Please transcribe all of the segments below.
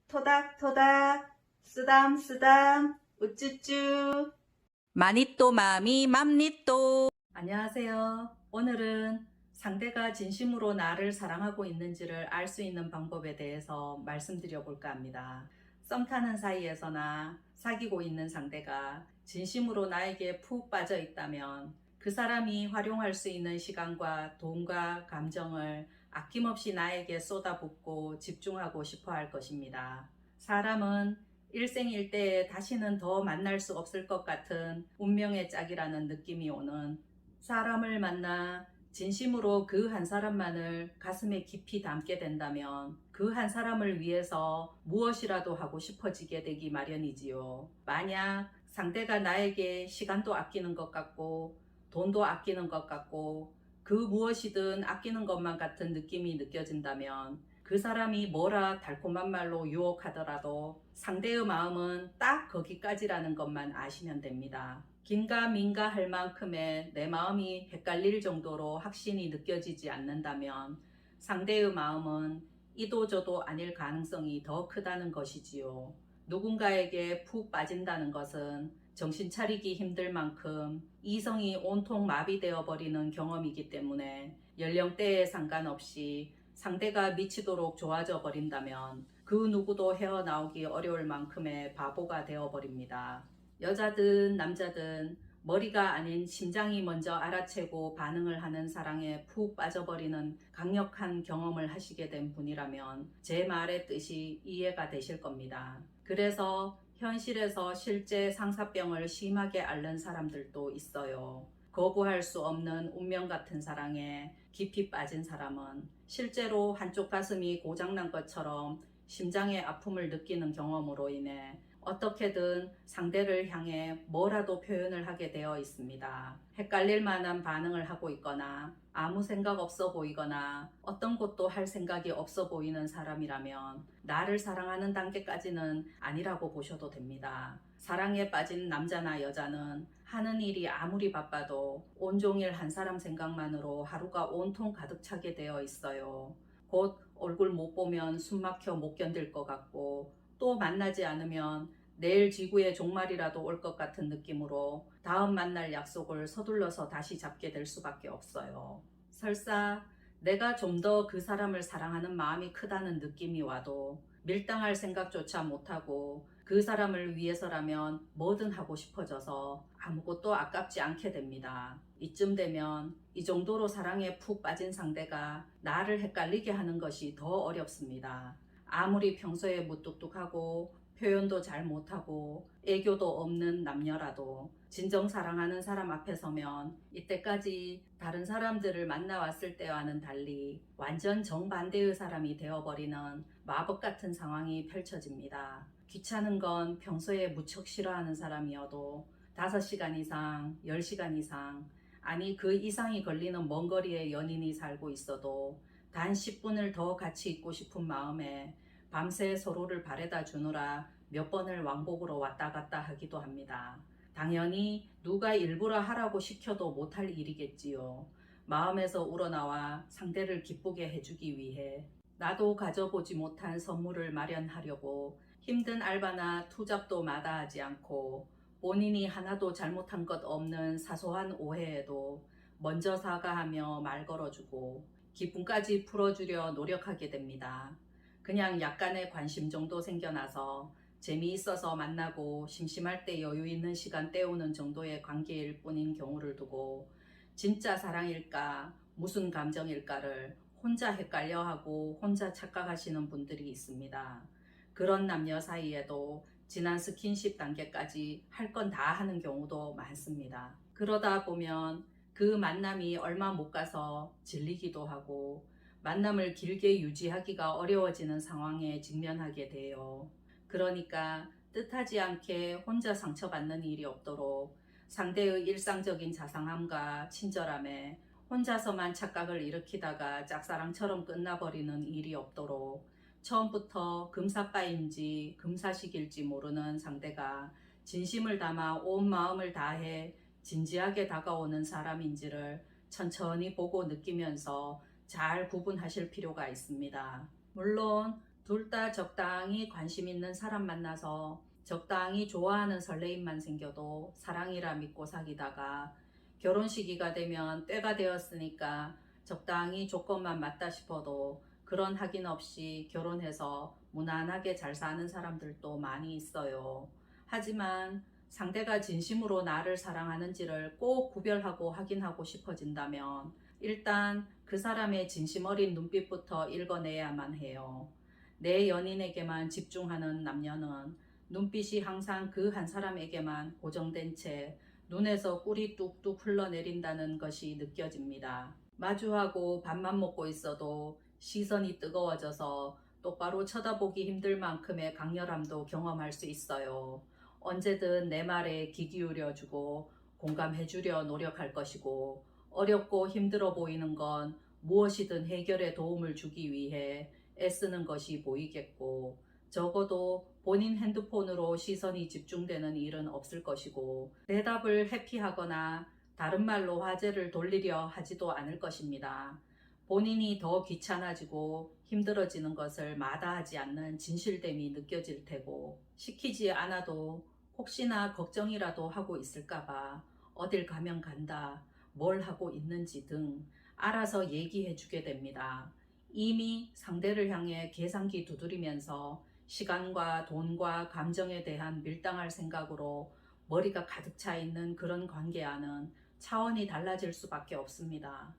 토닥토닥, 쓰담쓰담, 우쭈쭈. 마니또 마미 맘니또. 안녕하세요. 오늘은 상대가 진심으로 나를 사랑하고 있는지를 알 수 있는 방법에 대해서 말씀드려 볼까 합니다. 썸 타는 사이에서나 사귀고 있는 상대가 진심으로 나에게 푹 빠져 있다면 그 사람이 활용할 수 있는 시간과 돈과 감정을 아낌없이 나에게 쏟아붓고 집중하고 싶어 할 것입니다. 사람은 일생일대에 다시는 더 만날 수 없을 것 같은 운명의 짝이라는 느낌이 오는 사람을 만나 진심으로 그 한 사람만을 가슴에 깊이 담게 된다면 그 한 사람을 위해서 무엇이라도 하고 싶어지게 되기 마련이지요. 만약 상대가 나에게 시간도 아끼는 것 같고 돈도 아끼는 것 같고 그 무엇이든 아끼는 것만 같은 느낌이 느껴진다면 그 사람이 뭐라 달콤한 말로 유혹하더라도 상대의 마음은 딱 거기까지라는 것만 아시면 됩니다. 긴가민가 할 만큼의 내 마음이 헷갈릴 정도로 확신이 느껴지지 않는다면 상대의 마음은 이도저도 아닐 가능성이 더 크다는 것이지요. 누군가에게 푹 빠진다는 것은 정신 차리기 힘들 만큼 이성이 온통 마비되어 버리는 경험이기 때문에 연령대에 상관없이 상대가 미치도록 좋아져 버린다면 그 누구도 헤어나오기 어려울 만큼의 바보가 되어 버립니다. 여자든 남자든 머리가 아닌 심장이 먼저 알아채고 반응을 하는 사랑에 푹 빠져버리는 강력한 경험을 하시게 된 분이라면 제 말의 뜻이 이해가 되실 겁니다. 그래서 현실에서 실제 상사병을 심하게 앓는 사람들도 있어요. 거부할 수 없는 운명 같은 사랑에 깊이 빠진 사람은 실제로 한쪽 가슴이 고장난 것처럼 심장의 아픔을 느끼는 경험으로 인해 어떻게든 상대를 향해 뭐라도 표현을 하게 되어 있습니다. 헷갈릴 만한 반응을 하고 있거나 아무 생각 없어 보이거나 어떤 것도 할 생각이 없어 보이는 사람이라면 나를 사랑하는 단계까지는 아니라고 보셔도 됩니다. 사랑에 빠진 남자나 여자는 하는 일이 아무리 바빠도 온종일 한 사람 생각만으로 하루가 온통 가득 차게 되어 있어요. 곧 얼굴 못 보면 숨 막혀 못 견딜 것 같고 또 만나지 않으면 내일 지구의 종말이라도 올 것 같은 느낌으로 다음 만날 약속을 서둘러서 다시 잡게 될 수밖에 없어요. 설사 내가 좀 더 그 사람을 사랑하는 마음이 크다는 느낌이 와도 밀당할 생각조차 못하고 그 사람을 위해서라면 뭐든 하고 싶어져서 아무것도 아깝지 않게 됩니다. 이쯤 되면 이 정도로 사랑에 푹 빠진 상대가 나를 헷갈리게 하는 것이 더 어렵습니다. 아무리 평소에 무뚝뚝하고 표현도 잘 못하고 애교도 없는 남녀라도 진정 사랑하는 사람 앞에 서면 이때까지 다른 사람들을 만나왔을 때와는 달리 완전 정반대의 사람이 되어버리는 마법 같은 상황이 펼쳐집니다. 귀찮은 건 평소에 무척 싫어하는 사람이어도 5시간 이상, 10시간 이상, 아니 그 이상이 걸리는 먼 거리에 연인이 살고 있어도 단 10분을 더 같이 있고 싶은 마음에 밤새 서로를 바래다 주느라 몇 번을 왕복으로 왔다 갔다 하기도 합니다. 당연히 누가 일부러 하라고 시켜도 못할 일이겠지요. 마음에서 우러나와 상대를 기쁘게 해주기 위해 나도 가져보지 못한 선물을 마련하려고 힘든 알바나 투잡도 마다하지 않고 본인이 하나도 잘못한 것 없는 사소한 오해에도 먼저 사과하며 말 걸어주고 기쁨까지 풀어주려 노력하게 됩니다. 그냥 약간의 관심 정도 생겨나서 재미있어서 만나고 심심할 때 여유 있는 시간 때우는 정도의 관계일 뿐인 경우를 두고 진짜 사랑일까 무슨 감정일까를 혼자 헷갈려하고 혼자 착각하시는 분들이 있습니다. 그런 남녀 사이에도 지난 스킨십 단계까지 할 건 다 하는 경우도 많습니다. 그러다 보면 그 만남이 얼마 못 가서 질리기도 하고 만남을 길게 유지하기가 어려워지는 상황에 직면하게 돼요. 그러니까 뜻하지 않게 혼자 상처받는 일이 없도록 상대의 일상적인 자상함과 친절함에 혼자서만 착각을 일으키다가 짝사랑처럼 끝나버리는 일이 없도록 처음부터 금사빠인지 금사식일지 모르는 상대가 진심을 담아 온 마음을 다해 진지하게 다가오는 사람인지를 천천히 보고 느끼면서 잘 구분하실 필요가 있습니다. 물론 둘 다 적당히 관심 있는 사람 만나서 적당히 좋아하는 설레임만 생겨도 사랑이라 믿고 사귀다가 결혼 시기가 되면 때가 되었으니까 적당히 조건만 맞다 싶어도 그런 확인 없이 결혼해서 무난하게 잘 사는 사람들도 많이 있어요. 하지만 상대가 진심으로 나를 사랑하는지를 꼭 구별하고 확인하고 싶어진다면 일단 그 사람의 진심 어린 눈빛부터 읽어내야만 해요. 내 연인에게만 집중하는 남녀는 눈빛이 항상 그 한 사람에게만 고정된 채 눈에서 꿀이 뚝뚝 흘러내린다는 것이 느껴집니다. 마주하고 밥만 먹고 있어도 시선이 뜨거워져서 똑바로 쳐다보기 힘들 만큼의 강렬함도 경험할 수 있어요. 언제든 내 말에 귀 기울여주고 공감해주려 노력할 것이고 어렵고 힘들어 보이는 건 무엇이든 해결에 도움을 주기 위해 애쓰는 것이 보이겠고 적어도 본인 핸드폰으로 시선이 집중되는 일은 없을 것이고 대답을 회피하거나 다른 말로 화제를 돌리려 하지도 않을 것입니다. 본인이 더 귀찮아지고 힘들어지는 것을 마다하지 않는 진실됨이 느껴질 테고 시키지 않아도 혹시나 걱정이라도 하고 있을까봐 어딜 가면 간다, 뭘 하고 있는지 등 알아서 얘기해 주게 됩니다. 이미 상대를 향해 계산기 두드리면서 시간과 돈과 감정에 대한 밀당할 생각으로 머리가 가득 차 있는 그런 관계와는 차원이 달라질 수밖에 없습니다.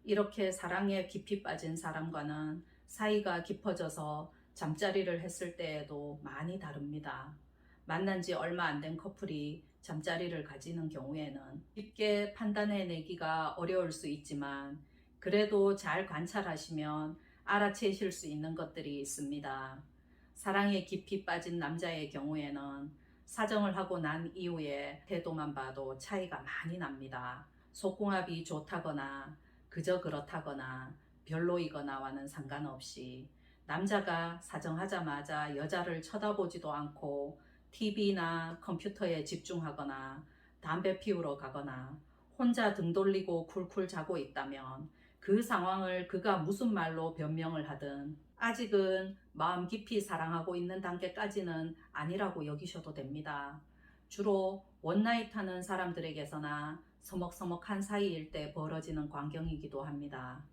이렇게 사랑에 깊이 빠진 사람과는 사이가 깊어져서 잠자리를 했을 때에도 많이 다릅니다. 만난 지 얼마 안 된 커플이 잠자리를 가지는 경우에는 쉽게 판단해내기가 어려울 수 있지만 그래도 잘 관찰하시면 알아채실 수 있는 것들이 있습니다. 사랑에 깊이 빠진 남자의 경우에는 사정을 하고 난 이후에 태도만 봐도 차이가 많이 납니다. 속궁합이 좋다거나 그저 그렇다거나 별로이거나와는 상관없이 남자가 사정하자마자 여자를 쳐다보지도 않고 TV나 컴퓨터에 집중하거나 담배 피우러 가거나 혼자 등 돌리고 쿨쿨 자고 있다면 그 상황을 그가 무슨 말로 변명을 하든 아직은 마음 깊이 사랑하고 있는 단계까지는 아니라고 여기셔도 됩니다. 주로 원나잇 하는 사람들에게서나 서먹서먹한 사이일 때 벌어지는 광경이기도 합니다.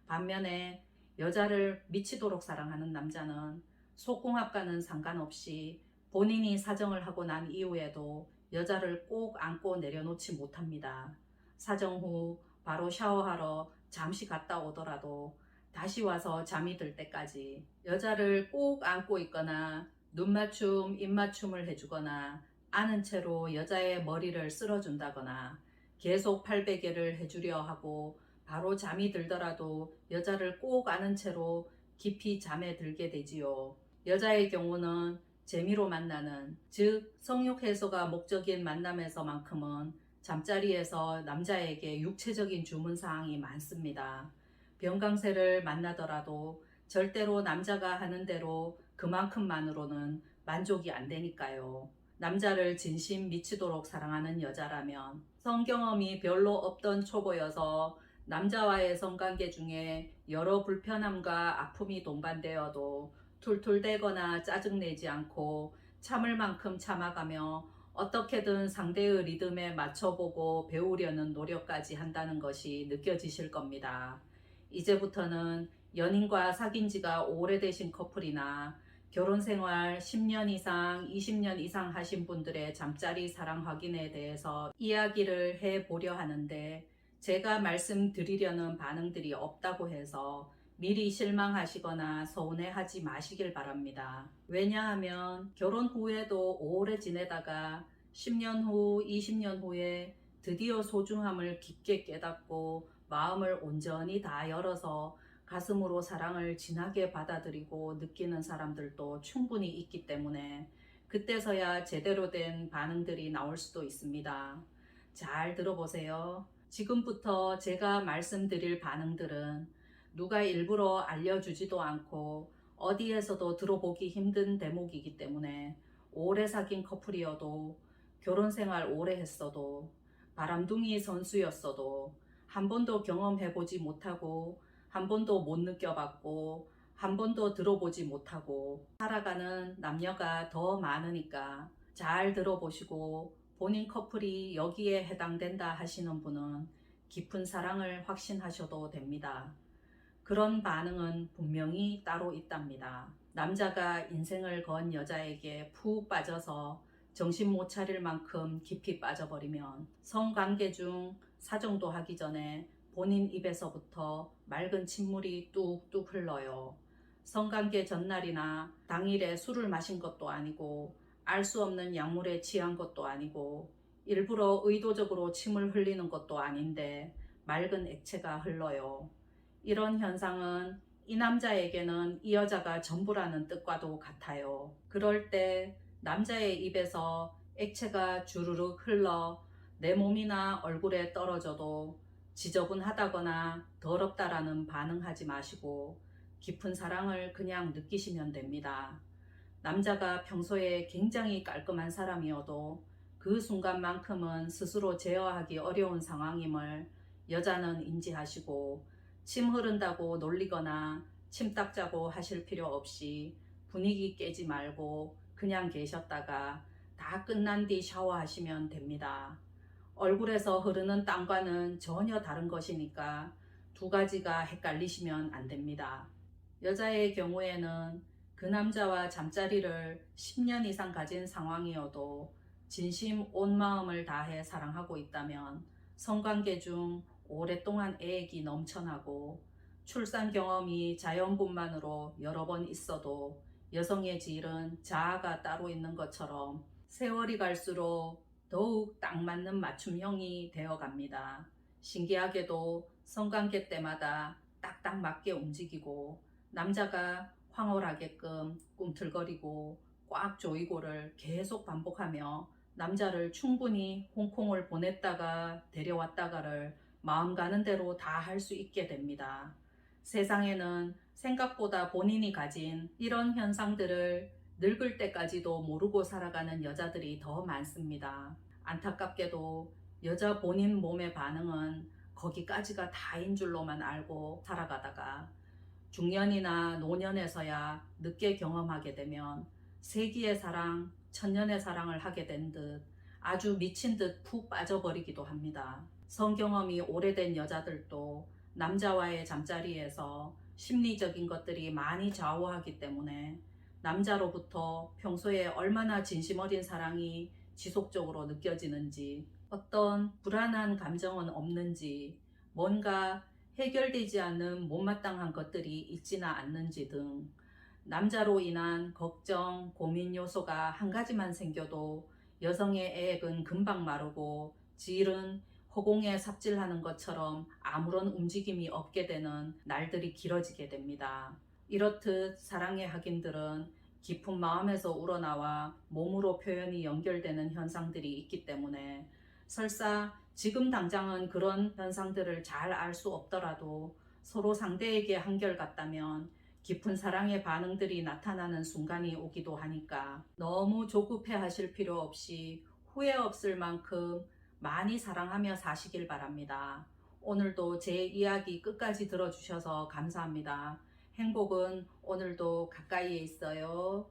반면에 여자를 미치도록 사랑하는 남자는 속궁합과는 상관없이 본인이 사정을 하고 난 이후에도 여자를 꼭 안고 내려놓지 못합니다. 사정 후 바로 샤워하러 잠시 갔다 오더라도 다시 와서 잠이 들 때까지 여자를 꼭 안고 있거나 눈맞춤, 입맞춤을 해주거나 안은 채로 여자의 머리를 쓸어준다거나 계속 팔베개를 해주려 하고 바로 잠이 들더라도 여자를 꼭 안은 채로 깊이 잠에 들게 되지요. 여자의 경우는 재미로 만나는, 즉 성욕 해소가 목적인 만남에서만큼은 잠자리에서 남자에게 육체적인 주문 사항이 많습니다. 병강세를 만나더라도 절대로 남자가 하는 대로 그만큼만으로는 만족이 안 되니까요. 남자를 진심 미치도록 사랑하는 여자라면 성경험이 별로 없던 초보여서 남자와의 성관계 중에 여러 불편함과 아픔이 동반되어도 툴툴대거나 짜증내지 않고 참을 만큼 참아가며 어떻게든 상대의 리듬에 맞춰보고 배우려는 노력까지 한다는 것이 느껴지실 겁니다. 이제부터는 연인과 사귄 지가 오래되신 커플이나 결혼 생활 10년 이상, 20년 이상 하신 분들의 잠자리 사랑 확인에 대해서 이야기를 해보려 하는데 제가 말씀드리려는 반응들이 없다고 해서 미리 실망하시거나 서운해하지 마시길 바랍니다. 왜냐하면 결혼 후에도 오래 지내다가 10년 후, 20년 후에 드디어 소중함을 깊게 깨닫고 마음을 온전히 다 열어서 가슴으로 사랑을 진하게 받아들이고 느끼는 사람들도 충분히 있기 때문에 그때서야 제대로 된 반응들이 나올 수도 있습니다. 잘 들어보세요. 지금부터 제가 말씀드릴 반응들은 누가 일부러 알려주지도 않고 어디에서도 들어보기 힘든 대목이기 때문에 오래 사귄 커플이어도 결혼 생활 오래 했어도 바람둥이 선수였어도 한 번도 경험해보지 못하고 한 번도 못 느껴봤고 한 번도 들어보지 못하고 살아가는 남녀가 더 많으니까 잘 들어보시고 본인 커플이 여기에 해당된다 하시는 분은 깊은 사랑을 확신하셔도 됩니다. 그런 반응은 분명히 따로 있답니다. 남자가 인생을 건 여자에게 푹 빠져서 정신 못 차릴 만큼 깊이 빠져버리면 성관계 중 사정도 하기 전에 본인 입에서부터 맑은 침물이 뚝뚝 흘러요. 성관계 전날이나 당일에 술을 마신 것도 아니고 알 수 없는 약물에 취한 것도 아니고 일부러 의도적으로 침을 흘리는 것도 아닌데 맑은 액체가 흘러요. 이런 현상은 이 남자에게는 이 여자가 전부라는 뜻과도 같아요. 그럴 때 남자의 입에서 액체가 주르륵 흘러 내 몸이나 얼굴에 떨어져도 지저분하다거나 더럽다라는 반응하지 마시고 깊은 사랑을 그냥 느끼시면 됩니다. 남자가 평소에 굉장히 깔끔한 사람이어도 그 순간만큼은 스스로 제어하기 어려운 상황임을 여자는 인지하시고 침 흐른다고 놀리거나 침 닦자고 하실 필요 없이 분위기 깨지 말고 그냥 계셨다가 다 끝난 뒤 샤워하시면 됩니다. 얼굴에서 흐르는 땀과는 전혀 다른 것이니까 두 가지가 헷갈리시면 안 됩니다. 여자의 경우에는 그 남자와 잠자리를 10년 이상 가진 상황이어도 진심 온 마음을 다해 사랑하고 있다면 성관계 중 오랫동안 애액이 넘쳐나고 출산 경험이 자연분만으로 여러 번 있어도 여성의 질은 자아가 따로 있는 것처럼 세월이 갈수록 더욱 딱 맞는 맞춤형이 되어 갑니다. 신기하게도 성관계 때마다 딱딱 맞게 움직이고 남자가 황홀하게끔 꿈틀거리고 꽉 조이고를 계속 반복하며 남자를 충분히 홍콩을 보냈다가 데려왔다가를 마음 가는 대로 다 할 수 있게 됩니다. 세상에는 생각보다 본인이 가진 이런 현상들을 늙을 때까지도 모르고 살아가는 여자들이 더 많습니다. 안타깝게도 여자 본인 몸의 반응은 거기까지가 다인 줄로만 알고 살아가다가 중년이나 노년에서야 늦게 경험하게 되면 세기의 사랑, 천년의 사랑을 하게 된 듯 아주 미친 듯 푹 빠져버리기도 합니다. 성경험이 오래된 여자들도 남자와의 잠자리에서 심리적인 것들이 많이 좌우하기 때문에 남자로부터 평소에 얼마나 진심 어린 사랑이 지속적으로 느껴지는지, 어떤 불안한 감정은 없는지, 뭔가 해결되지 않는 못마땅한 것들이 있지는 않는지 등 남자로 인한 걱정, 고민 요소가 한 가지만 생겨도 여성의 애액은 금방 마르고 질은 허공에 삽질하는 것처럼 아무런 움직임이 없게 되는 날들이 길어지게 됩니다. 이렇듯 사랑의 확인들은 깊은 마음에서 우러나와 몸으로 표현이 연결되는 현상들이 있기 때문에 설사 지금 당장은 그런 현상들을 잘 알 수 없더라도 서로 상대에게 한결같다면 깊은 사랑의 반응들이 나타나는 순간이 오기도 하니까 너무 조급해 하실 필요 없이 후회 없을 만큼 많이 사랑하며 사시길 바랍니다. 오늘도 제 이야기 끝까지 들어주셔서 감사합니다. 행복은 오늘도 가까이에 있어요.